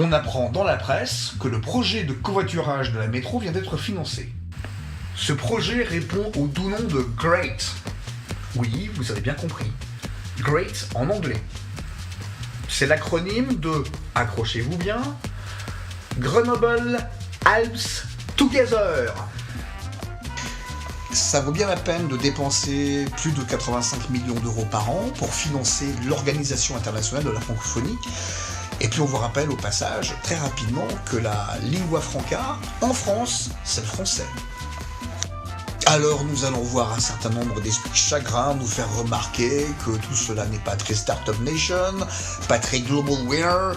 On apprend dans la presse que le projet de covoiturage de la métro vient d'être financé. Ce projet répond au doux nom de GREAT. Oui, vous avez bien compris. GREAT en anglais. C'est l'acronyme de, accrochez-vous bien, Grenoble Alps Together. Ça vaut bien la peine de dépenser plus de 85 millions d'euros par an pour financer l'Organisation internationale de la francophonie. Et puis on vous rappelle au passage, très rapidement, que la lingua franca, en France, c'est le français. Alors nous allons voir un certain nombre d'esprits chagrins nous faire remarquer que tout cela n'est pas très Startup Nation, pas très Global Winner.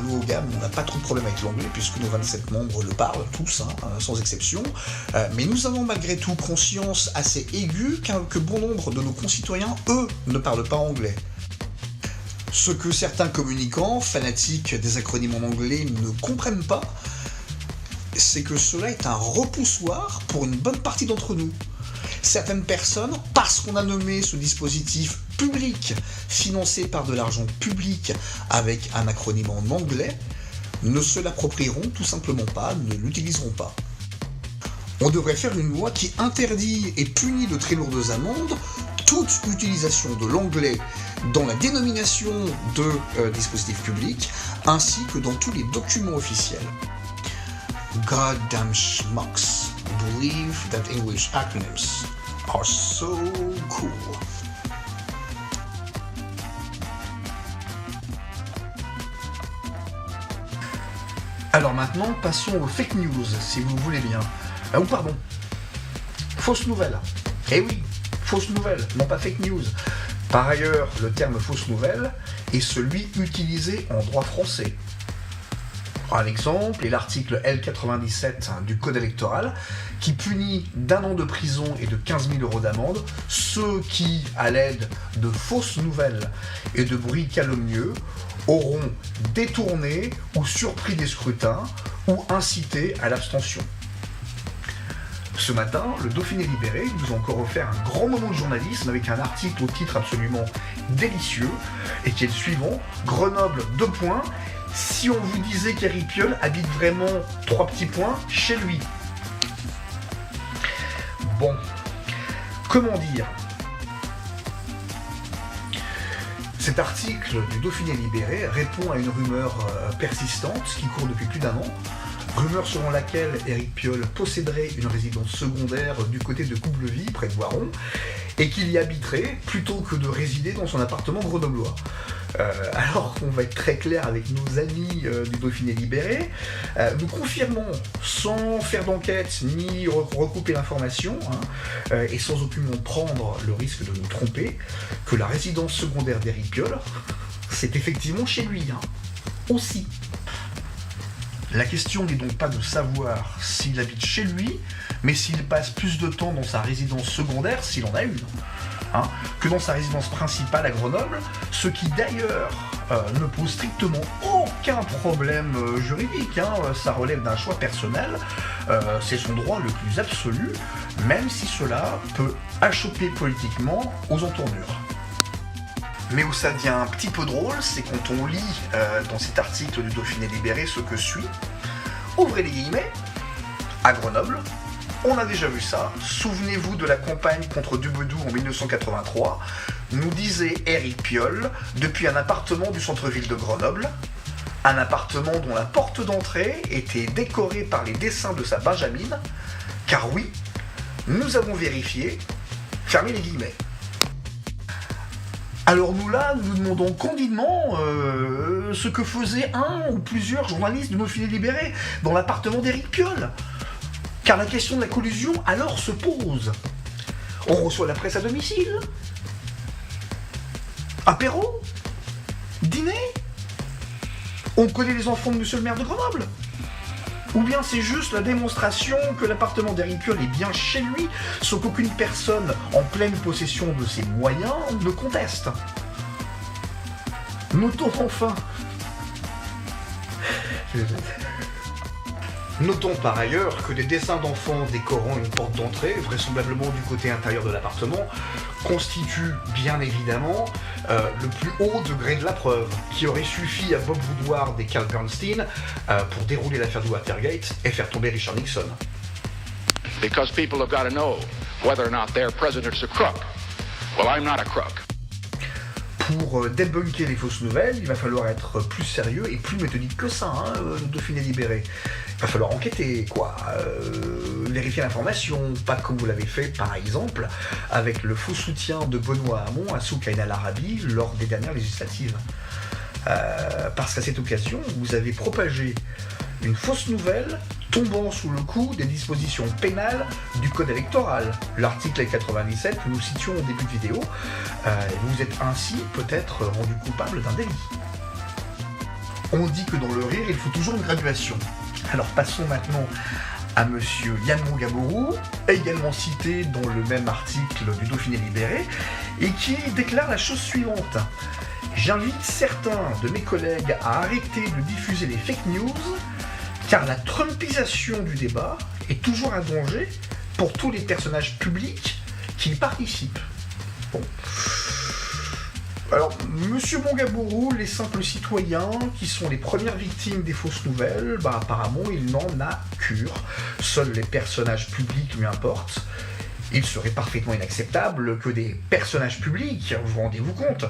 Nous, au GAM, on n'a pas trop de problème avec l'anglais puisque nos 27 membres le parlent tous, sans exception. Mais nous avons malgré tout conscience assez aiguë que bon nombre de nos concitoyens, eux, ne parlent pas anglais. Ce que certains communicants, fanatiques des acronymes en anglais, ne comprennent pas, c'est que cela est un repoussoir pour une bonne partie d'entre nous. Certaines personnes, parce qu'on a nommé ce dispositif public, financé par de l'argent public avec un acronyme en anglais, ne se l'approprieront tout simplement pas, ne l'utiliseront pas. On devrait faire une loi qui interdit et punit de très lourdes amendes toute utilisation de l'anglais dans la dénomination de dispositifs publics, ainsi que dans tous les documents officiels. Goddamn schmucks believe that English acronyms are so cool. Alors maintenant, passons aux fake news, si vous voulez bien. Fausses nouvelles. Eh oui, fausses nouvelles, non pas fake news. Par ailleurs, le terme fausse nouvelle est celui utilisé en droit français. Un exemple est l'article L97 du Code électoral qui punit d'1 an de prison et de 15 000 euros d'amende ceux qui, à l'aide de fausses nouvelles et de bruits calomnieux, auront détourné ou surpris des scrutins ou incité à l'abstention. Ce matin, le Dauphiné Libéré nous a encore offert un grand moment de journalisme avec un article au titre absolument délicieux et qui est le suivant, Grenoble, : si on vous disait qu'Éric Piolle habite vraiment 3 petits points chez lui. Bon, comment dire ? Cet article du Dauphiné Libéré répond à une rumeur persistante qui court depuis plus d'1 an. Rumeur selon laquelle Éric Piolle posséderait une résidence secondaire du côté de Coublevis, près de Voiron, et qu'il y habiterait plutôt que de résider dans son appartement grenoblois. Alors qu'on va être très clair avec nos amis du Dauphiné Libéré, nous confirmons, sans faire d'enquête ni recouper l'information, et sans aucunement prendre le risque de nous tromper, que la résidence secondaire d'Éric Piolle, c'est effectivement chez lui, aussi. La question n'est donc pas de savoir s'il habite chez lui, mais s'il passe plus de temps dans sa résidence secondaire, s'il en a une, que dans sa résidence principale à Grenoble, ce qui d'ailleurs ne pose strictement aucun problème juridique, ça relève d'un choix personnel, c'est son droit le plus absolu, même si cela peut achoper politiquement aux entournures. Mais où ça devient un petit peu drôle, c'est quand on lit dans cet article du Dauphiné Libéré ce que suit. Ouvrez les guillemets, à Grenoble, on a déjà vu ça. Souvenez-vous de la campagne contre Dubedou en 1983, nous disait Éric Piolle depuis un appartement du centre-ville de Grenoble, un appartement dont la porte d'entrée était décorée par les dessins de sa Benjamine, car oui, nous avons vérifié, fermez les guillemets. Alors nous nous demandons candidement ce que faisait un ou plusieurs journalistes du Dauphiné Libéré dans l'appartement d'Éric Piolle. Car la question de la collusion alors se pose. On reçoit la presse à domicile ? Apéro ? Dîner ? On connaît les enfants de monsieur le maire de Grenoble ? Ou bien c'est juste la démonstration que l'appartement d'Éric Piolle est bien chez lui, sans qu'aucune personne en pleine possession de ses moyens ne conteste. Notons enfin. Notons par ailleurs que des dessins d'enfants décorant une porte d'entrée, vraisemblablement du côté intérieur de l'appartement, constituent bien évidemment le plus haut degré de la preuve, qui aurait suffi à Bob Woodward et Carl Bernstein pour dérouler l'affaire du Watergate et faire tomber Richard Nixon. Because people have got to know whether or not their president's a crook. Well, I'm not a crook. Pour débunker les fausses nouvelles, il va falloir être plus sérieux et plus méthodique que ça, le Dauphiné libéré. Il va falloir enquêter, vérifier l'information, pas comme vous l'avez fait par exemple avec le faux soutien de Benoît Hamon à Soukaina al-Arabi lors des dernières législatives. Parce qu'à cette occasion, vous avez propagé une fausse nouvelle tombant sous le coup des dispositions pénales du code électoral, l'article 97 que nous citions au début de vidéo, et vous êtes ainsi peut-être rendu coupable d'un délit. On dit que dans le rire, il faut toujours une graduation. Alors passons maintenant à monsieur Yann Mogabourou, également cité dans le même article du Dauphiné libéré, et qui déclare la chose suivante. J'invite certains de mes collègues à arrêter de diffuser les fake news, car la trumpisation du débat est toujours un danger pour tous les personnages publics qui y participent. Bon. Alors, monsieur Mogabourou, les simples citoyens qui sont les premières victimes des fausses nouvelles, apparemment il n'en a cure. Seuls les personnages publics lui importent. Il serait parfaitement inacceptable que des personnages publics, vous rendez-vous compte,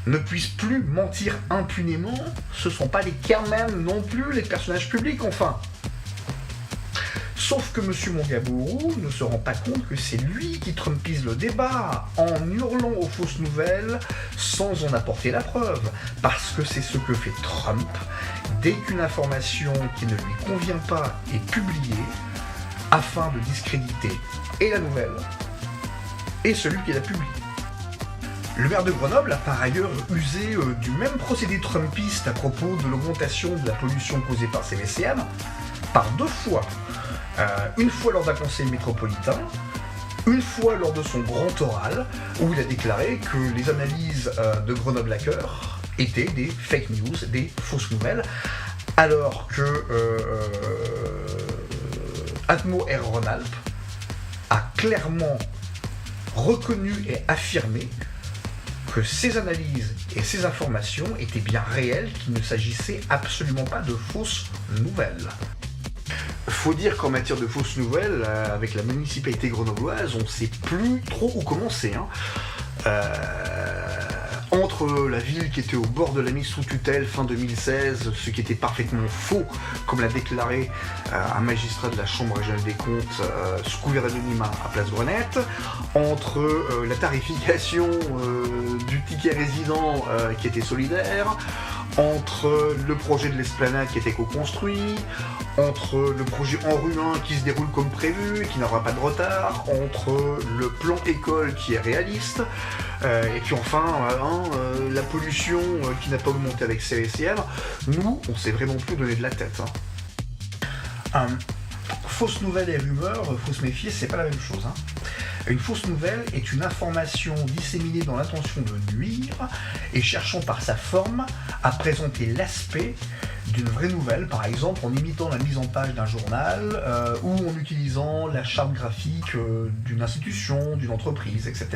ne puissent plus mentir impunément. Ce ne sont pas les Kermen non plus, les personnages publics, enfin. Sauf que M. Mogabourou ne se rend pas compte que c'est lui qui trumpise le débat en hurlant aux fausses nouvelles sans en apporter la preuve. Parce que c'est ce que fait Trump dès qu'une information qui ne lui convient pas est publiée, afin de discréditer et la nouvelle, et celui qui l'a publiée. Le maire de Grenoble a par ailleurs usé du même procédé trumpiste à propos de l'augmentation de la pollution causée par CVCM, par 2 fois. Une fois lors d'un conseil métropolitain, une fois lors de son grand oral, où il a déclaré que les analyses de Grenoble-Laqueur étaient des fake news, des fausses nouvelles, alors que Atmo Air Rhône-Alpes a clairement reconnu et affirmé que ces analyses et ces informations étaient bien réelles, qu'il ne s'agissait absolument pas de fausses nouvelles. Faut dire qu'en matière de fausses nouvelles, avec la municipalité grenobloise, on ne sait plus trop où commencer. Entre la ville qui était au bord de la mise sous tutelle fin 2016, ce qui était parfaitement faux, comme l'a déclaré un magistrat de la Chambre régionale des comptes sous couvert d'anonymat à Place Grenette, entre la tarification du ticket résident qui était solidaire, entre le projet de l'esplanade qui était co-construit, entre le projet Enruin qui se déroule comme prévu et qui n'aura pas de retard, entre le plan école qui est réaliste, et puis enfin la pollution qui n'a pas augmenté avec CVCM. Nous, on s'est vraiment plus donné de la tête. Fausse nouvelle et rumeur, faut se méfier, c'est pas la même chose. Une fausse nouvelle est une information disséminée dans l'intention de nuire et cherchant par sa forme à présenter l'aspect d'une vraie nouvelle, par exemple en imitant la mise en page d'un journal ou en utilisant la charte graphique d'une institution, d'une entreprise, etc.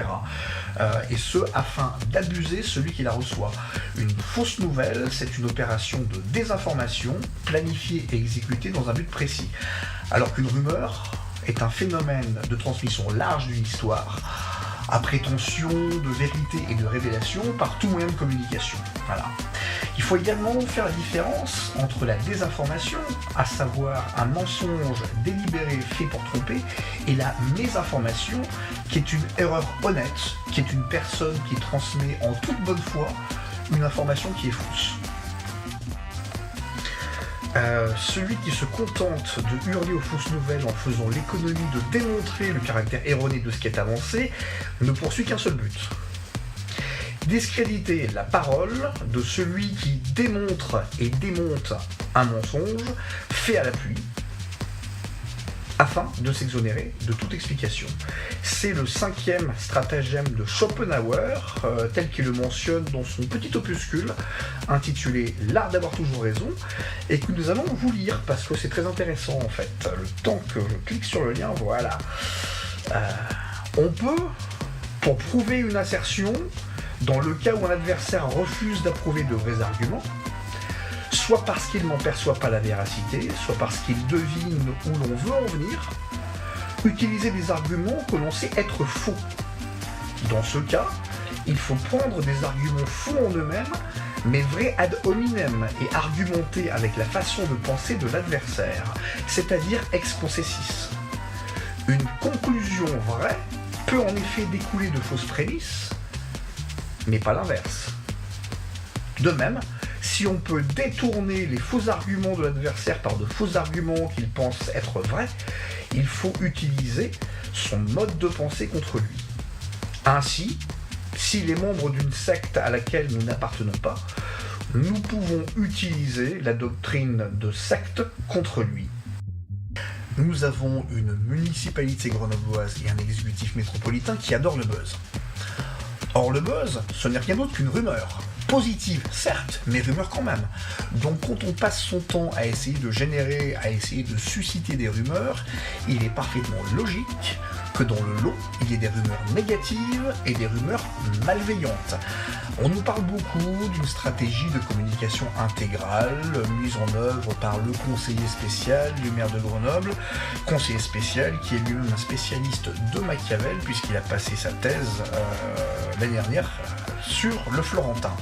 Et ce, afin d'abuser celui qui la reçoit. Une fausse nouvelle, c'est une opération de désinformation planifiée et exécutée dans un but précis. Alors qu'une rumeur est un phénomène de transmission large d'une histoire, à prétention de vérité et de révélation par tout moyen de communication. Voilà. Il faut également faire la différence entre la désinformation, à savoir un mensonge délibéré fait pour tromper, et la mésinformation, qui est une erreur honnête, qui est une personne qui transmet en toute bonne foi une information qui est fausse. Celui qui se contente de hurler aux fausses nouvelles en faisant l'économie de démontrer le caractère erroné de ce qui est avancé ne poursuit qu'un seul but. Discréditer la parole de celui qui démontre et démonte un mensonge fait à l'appui, afin de s'exonérer de toute explication. C'est le 5e stratagème de Schopenhauer, tel qu'il le mentionne dans son petit opuscule intitulé « L'art d'avoir toujours raison », et que nous allons vous lire parce que c'est très intéressant en fait. Le temps que je clique sur le lien, voilà. On peut, pour prouver une assertion, dans le cas où un adversaire refuse d'approuver de vrais arguments, soit parce qu'il n'en perçoit pas la véracité, soit parce qu'il devine où l'on veut en venir, utiliser des arguments que l'on sait être faux. Dans ce cas, il faut prendre des arguments faux en eux-mêmes, mais vrais ad hominem, et argumenter avec la façon de penser de l'adversaire, c'est-à-dire ex concessis. Une conclusion vraie peut en effet découler de fausses prémices, mais pas l'inverse. De même, si on peut détourner les faux arguments de l'adversaire par de faux arguments qu'il pense être vrais, il faut utiliser son mode de pensée contre lui. Ainsi, s'il est membre d'une secte à laquelle nous n'appartenons pas, nous pouvons utiliser la doctrine de secte contre lui. Nous avons une municipalité grenobloise et un exécutif métropolitain qui adorent le buzz. Or le buzz, ce n'est rien d'autre qu'une rumeur. Positive, certes, mais rumeur quand même. Donc quand on passe son temps à essayer de générer, à essayer de susciter des rumeurs, il est parfaitement logique que dans le lot, il y ait des rumeurs négatives et des rumeurs malveillantes. On nous parle beaucoup d'une stratégie de communication intégrale mise en œuvre par le conseiller spécial du maire de Grenoble, conseiller spécial qui est lui-même un spécialiste de Machiavel puisqu'il a passé sa thèse l'année dernière sur le Florentin.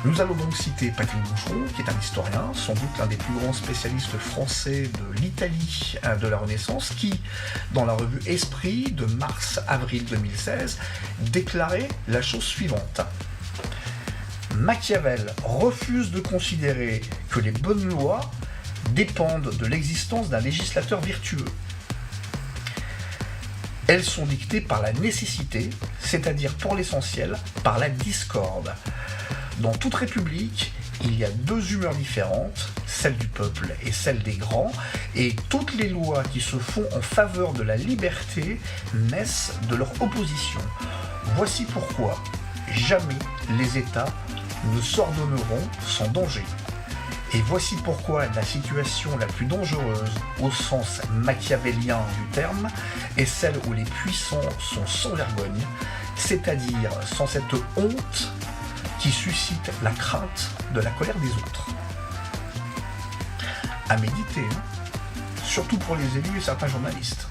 Nous allons donc citer Patrick Boucheron, qui est un historien, sans doute l'un des plus grands spécialistes français de l'Italie de la Renaissance, qui, dans la revue Esprit de mars-avril 2016, déclarait la chose suivante. Machiavel refuse de considérer que les bonnes lois dépendent de l'existence d'un législateur vertueux. Elles sont dictées par la nécessité, c'est-à-dire pour l'essentiel, par la discorde. Dans toute république, il y a deux humeurs différentes, celle du peuple et celle des grands, et toutes les lois qui se font en faveur de la liberté naissent de leur opposition. Voici pourquoi jamais les États ne s'ordonneront sans danger. Et voici pourquoi la situation la plus dangereuse, au sens machiavélien du terme, est celle où les puissants sont sans vergogne, c'est-à-dire sans cette honte qui suscite la crainte de la colère des autres. À méditer, surtout pour les élus et certains journalistes.